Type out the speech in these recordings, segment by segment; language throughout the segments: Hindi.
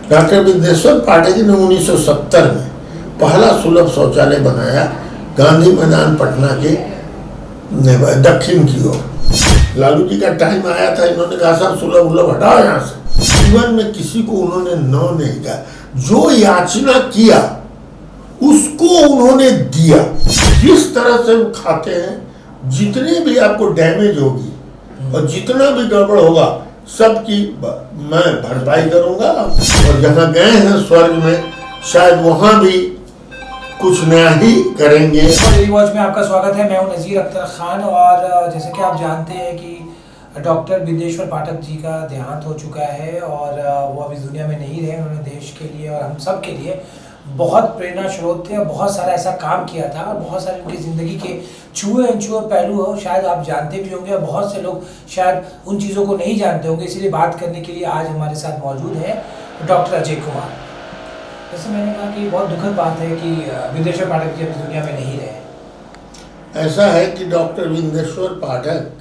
डॉक्टर विदेश्वर पाठक ने 1970 में पहला सुलभ शौचालय बनाया गांधी मैदान पटना के दक्षिण की ओर। लालू जी का टाइम आया था, इन्होंने कहा साहब सुलभ उलभ हटाओ यहाँ से। जीवन में किसी को उन्होंने नो नहीं कहा, जो याचना किया उसको उन्होंने दिया। जिस तरह से वो खाते हैं, जितने भी आपको डैमेज होगी और जितना भी गड़बड़ होगा सबकी मैं भरपाई करूंगा। और जहाँ गए हैं स्वर्ग में, शायद वहां भी कुछ नया ही करेंगे। रिवॉच में आपका स्वागत है। मैं हूं नज़ीर अख्तर खान और जैसे कि आप जानते हैं कि डॉक्टर विदेश्वर पाठक जी का देहांत हो चुका है और वो अभी दुनिया में नहीं रहे। उन्होंने देश के लिए और हम सब के लिए बहुत प्रेरणा स्रोत थे और बहुत सारा ऐसा काम किया था और बहुत सारे उनकी ज़िंदगी के छुए अनछुए पहलू हो शायद आप जानते भी होंगे और बहुत से लोग शायद उन चीज़ों को नहीं जानते होंगे। इसलिए बात करने के लिए आज हमारे साथ मौजूद है डॉक्टर अजय कुमार। जैसे मैंने कहा कि बहुत दुखद बात है कि विदेश्वर पाठक जी अभी दुनिया में नहीं रहे। ऐसा है कि डॉक्टर विदेश्वर पाठक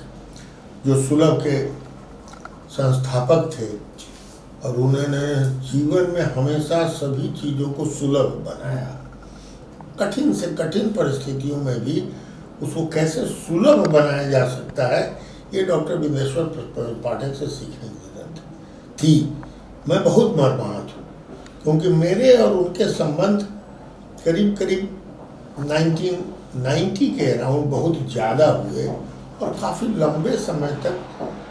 जो सुलभ के संस्थापक थे और उन्होंने जीवन में हमेशा सभी चीज़ों को सुलभ बनाया। कठिन से कठिन परिस्थितियों में भी उसको कैसे सुलभ बनाया जा सकता है, ये डॉक्टर विदेश्वर पाठक से सीखने की जरूरत थी। मैं बहुत मर्माहत हूँ क्योंकि मेरे और उनके संबंध करीब करीब 1990 के अराउंड बहुत ज़्यादा हुए और काफ़ी लंबे समय तक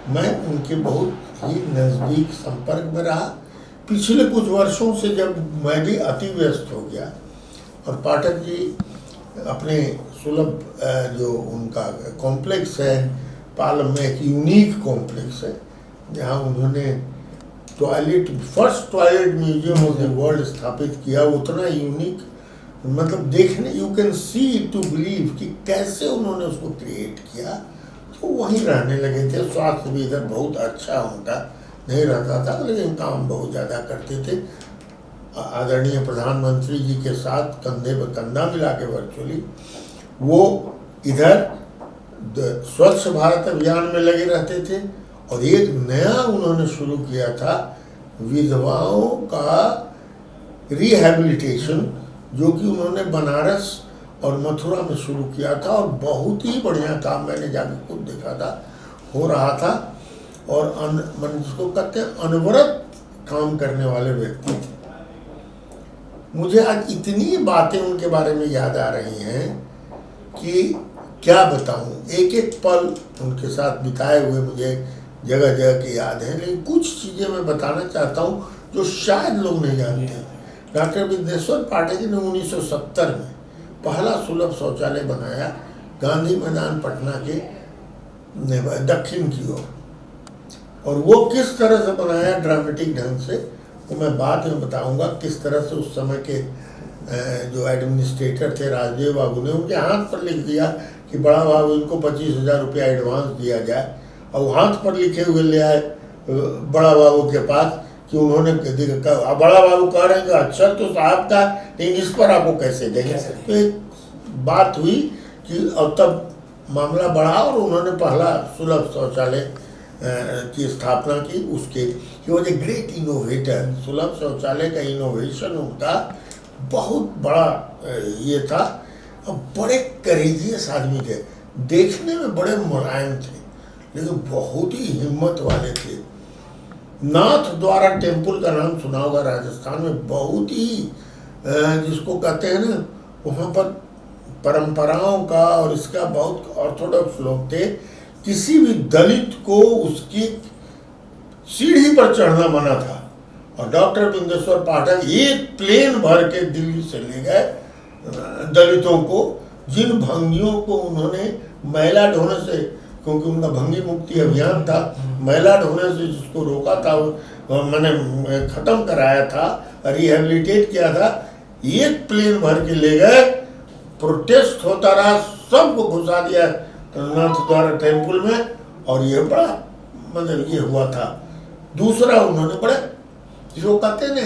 मैं उनके बहुत ही नज़दीक संपर्क में रहा। पिछले कुछ वर्षों से जब मैं भी अति व्यस्त हो गया और पाठक जी अपने सुलभ जो उनका कॉम्प्लेक्स है पालम में, एक यूनिक कॉम्प्लेक्स है जहाँ उन्होंने first toilet museum of the world स्थापित किया। उतना यूनिक, मतलब देखने, you can see to believe कि कैसे उन्होंने उसको क्रिएट किया। तो वहीं रहने लगे थे। स्वास्थ्य भी इधर बहुत अच्छा उनका नहीं रहता था, लेकिन काम बहुत ज़्यादा करते थे। आदरणीय प्रधानमंत्री जी के साथ कंधे पर कंधा मिला के वर्चुअली वो इधर स्वच्छ भारत अभियान में लगे रहते थे। और एक नया उन्होंने शुरू किया था विधवाओं का रिहैबिलिटेशन, जो कि उन्होंने बनारस और मथुरा में शुरू किया था और बहुत ही बढ़िया काम मैंने जाकर खुद देखा था, हो रहा था। और जिसको कहते हैं अनवरत काम करने वाले व्यक्ति थे। मुझे आज इतनी बातें उनके बारे में याद आ रही हैं कि क्या बताऊं। एक एक पल उनके साथ बिताए हुए मुझे जगह जगह की याद है, लेकिन कुछ चीज़ें मैं बताना चाहता हूं जो शायद लोग नहीं जानते। डॉक्टर विदेश्वर पाठक ने 1970 में पहला सुलभ शौचालय बनाया गांधी मैदान पटना के दक्षिण की ओर। और वो किस तरह से बनाया ड्रामेटिक ढंग से, वो मैं बाद में बताऊंगा। किस तरह से उस समय के जो एडमिनिस्ट्रेटर थे राजदेव बाबू ने उनके हाथ पर लिख दिया कि बड़ा बाबू इनको 25,000 रुपया एडवांस दिया जाए, और हाथ पर लिखे हुए ले आए बड़ा बाबू के पास कि उन्होंने बड़ा बाबू कह रहे हैं कि अक्षर तो साहब का, लेकिन इस पर आपको कैसे देंगे। तो एक बात हुई कि अब तब मामला बढ़ा और उन्होंने पहला सुलभ शौचालय की स्थापना की। उसके he was a great innovator. सुलभ शौचालय का इनोवेशन उनका बहुत बड़ा ये था। और बड़े करेजियस आदमी थे, देखने में बड़े मुलायम थे, लेकिन बहुत ही हिम्मत वाले थे। नाथ द्वारा टेम्पल का नाम सुना होगा राजस्थान में, बहुत ही जिसको कहते हैं ना, वहाँ पर परंपराओं का और इसका बहुत ऑर्थोडॉक्स लोग थे। किसी भी दलित को उसकी सीढ़ी पर चढ़ना मना था। और डॉक्टर विदेश्वर पाठक एक प्लेन भर के दिल्ली से ले गए दलितों को, जिन भंगियों को उन्होंने मैला ढोने से, क्योंकि उनका भंगी मुक्ति अभियान था, मैला ढोने से जिसको रोका था, मैंने खत्म कराया था, रिहेबिलिटेट किया था। एक प्लेन भर के ले गए, प्रोटेस्ट होता रहा, सबको घुसा दिया नाथ द्वारा टेम्पल में। और ये बड़ा मतलब ये हुआ था। दूसरा उन्होंने बड़े जो कहते हैं ना,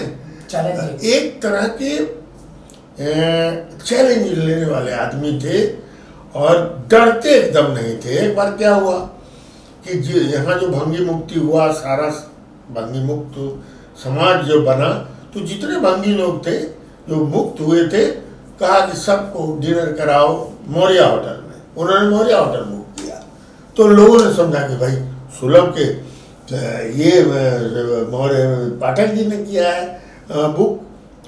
एक तरह के चैलेंज लेने वाले आदमी थे और डरते एकदम नहीं थे। एक बार क्या हुआ कि यहाँ जो भंगी मुक्ति हुआ, सारा भंगी मुक्त समाज जो बना, तो जितने भंगी लोग थे जो मुक्त हुए थे, कहा कि सबको डिनर कराओ मौर्य होटल में। उन्होंने मौर्य होटल बुक किया। तो लोगों ने समझा कि भाई सुलभ के ये मौर्य पाठक जी ने किया है बुक,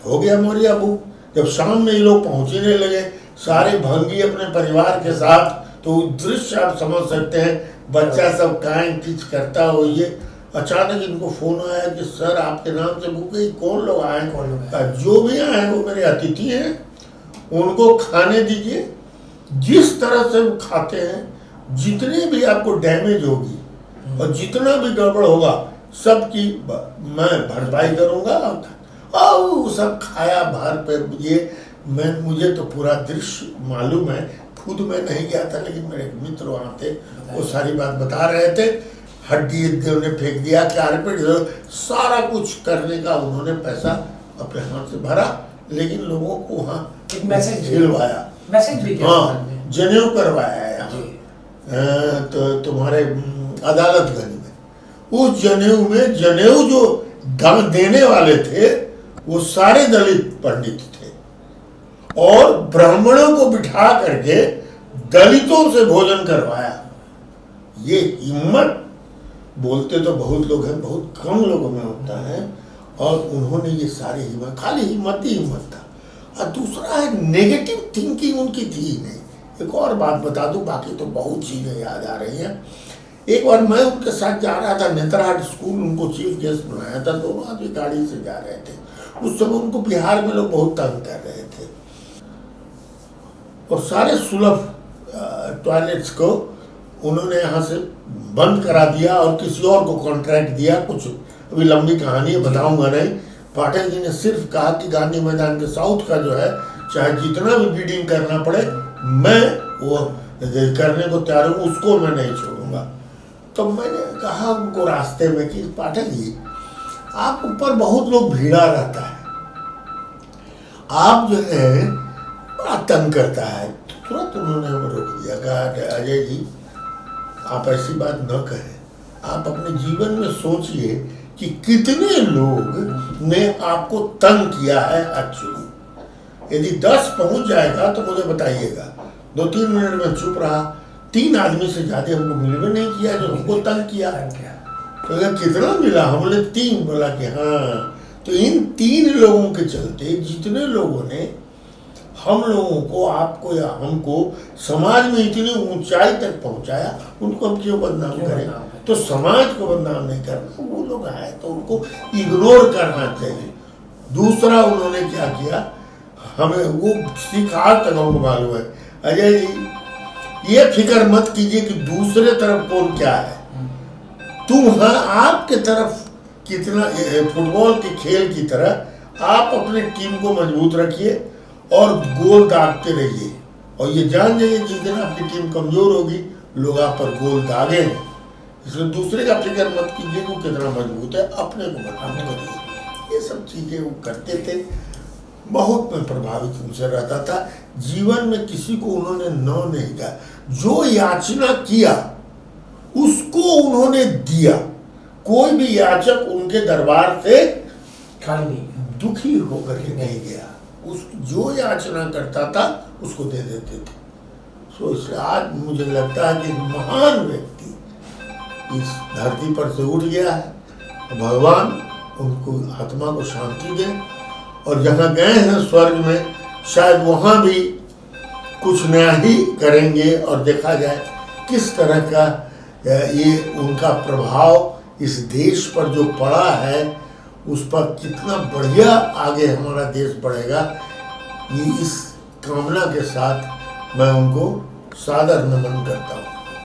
हो गया मौर्य बुक। जब शाम में ये लोग पहुंचने लगे सारे भंगी अपने परिवार के साथ, तो दृश्य आप समझ सकते हैं, बच्चा सब कान किच करता हो। ये अचानक इनको फोन आया कि सर आपके नाम से बुक है, कौन लोग आए? जो भी आए वो मेरे अतिथि हैं, उनको खाने दीजिए। जिस तरह से वो खाते हैं, जितनी भी आपको डैमेज होगी और जितना भी गड़बड़ होगा सबकी मैं भरपाई करूंगा। और वो सब खाया भर पे। ये मुझे तो पूरा दृश्य मालूम है, खुद मैं नहीं गया था लेकिन मेरे मित्र वहाँ थे, वो सारी बात बता रहे थे। हड्डी उन्होंने फेंक दिया, कारपेट, सारा कुछ करने का उन्होंने पैसा अपने हाथ से भरा, लेकिन लोगों को वहाँ मैसेज खिलवाया, मैसेज भी किया, हाँ जनेऊ करवाया यहाँ तो तुम्हारे अदालतगंज में। उस जनेऊ में जनेऊ जो दान देने वाले थे वो सारे दलित पंडित थे, और ब्राह्मणों को बिठा करके दलितों से भोजन करवाया। ये हिम्मत, बोलते तो बहुत लोग हैं, बहुत कम लोगों में होता है, और उन्होंने ये सारी हिम्मत, खाली हिम्मत ही हिम्मत था। और दूसरा है नेगेटिव थिंकिंग उनकी थी ही नहीं। एक और बात बता दूं, बाकी तो बहुत चीज़ें याद आ रही हैं। एक बार मैं उनके साथ जा रहा था नेत्राहाट स्कूल, उनको चीफ गेस्ट बनाया था, दोनों आदमी गाड़ी से जा रहे थे। उस समय उनको बिहार में लोग बहुत तंग कर रहे थे, और सारे सुलभ टॉयलेट्स को उन्होंने यहाँ से बंद करा दिया और किसी और को कॉन्ट्रैक्ट दिया। कुछ अभी लंबी कहानी है, बताऊंगा नहीं। पाठक जी ने सिर्फ कहा कि गांधी मैदान के साउथ का जो है, चाहे जितना भी बीडिंग करना पड़े मैं वो करने को तैयार हूँ, उसको मैं नहीं छोड़ूंगा। तो मैंने कहा उनको रास्ते में कि पाठक जी आप ऊपर बहुत लोग भीड़ा रहता है, आप जो है बड़ा तंग करता है। तो तुरंत उन्होंने हमें रोक दिया, कहा अजय जी आप ऐसी बात न कहें, आप अपने जीवन में सोचिए कि कितने लोग ने आपको तंग किया है एक्चुअली। यदि 10 पहुंच जाएगा तो मुझे बताइएगा। 2-3 मिनट में चुप रहा। 3 आदमी से ज्यादा हमको मिल भी नहीं किया जो हमको तंग किया। तो कितना मिला? हमने 3 बोला कि हाँ। तो इन 3 लोगों के चलते जितने लोगों ने हम लोगों को, आपको या हमको समाज में इतनी ऊंचाई तक पहुंचाया, उनको हम क्यों बदनाम करें? तो समाज को बदनाम नहीं करना। वो लोग आए तो उनको इग्नोर करना चाहिए। दूसरा उन्होंने क्या किया, हमें वो सीखा तक हमको मालूम है। अजय जी ये फिक्र मत कीजिए कि दूसरे तरफ कौन क्या है, तुम हाँ आपके तरफ कितना, फुटबॉल के खेल की तरह आप अपने टीम को मजबूत रखिए और गोल दागते रहिए, और ये जान जाइए जिस दिन आपकी टीम कमजोर होगी लोग आप पर गोल दागेंगे। इसलिए दूसरे का फिक्र मत कीजिए कि वो कितना मजबूत है, अपने को मजबूत करिए। ये सब चीजें वो करते थे। बहुत मैं प्रभावित उनसे रहता था। जीवन में किसी को उन्होंने न नहीं कहा, जो याचना किया उसको उन्होंने दिया। कोई भी याचक उनके दरबार से खाली नहीं, दुखी होकर के नहीं गया। उस जो याचना करता था उसको दे देते थे। सो इसलिए आज मुझे लगता है कि महान व्यक्ति इस धरती पर से उठ गया है। भगवान उनको आत्मा को शांति दे, और जहाँ गए हैं स्वर्ग में शायद वहाँ भी कुछ नया ही करेंगे, और देखा जाए किस तरह का ये उनका प्रभाव इस देश पर जो पड़ा है, उस पर कितना बढ़िया आगे हमारा देश बढ़ेगा। ये इस कामना के साथ मैं उनको सादर नमन करता हूँ।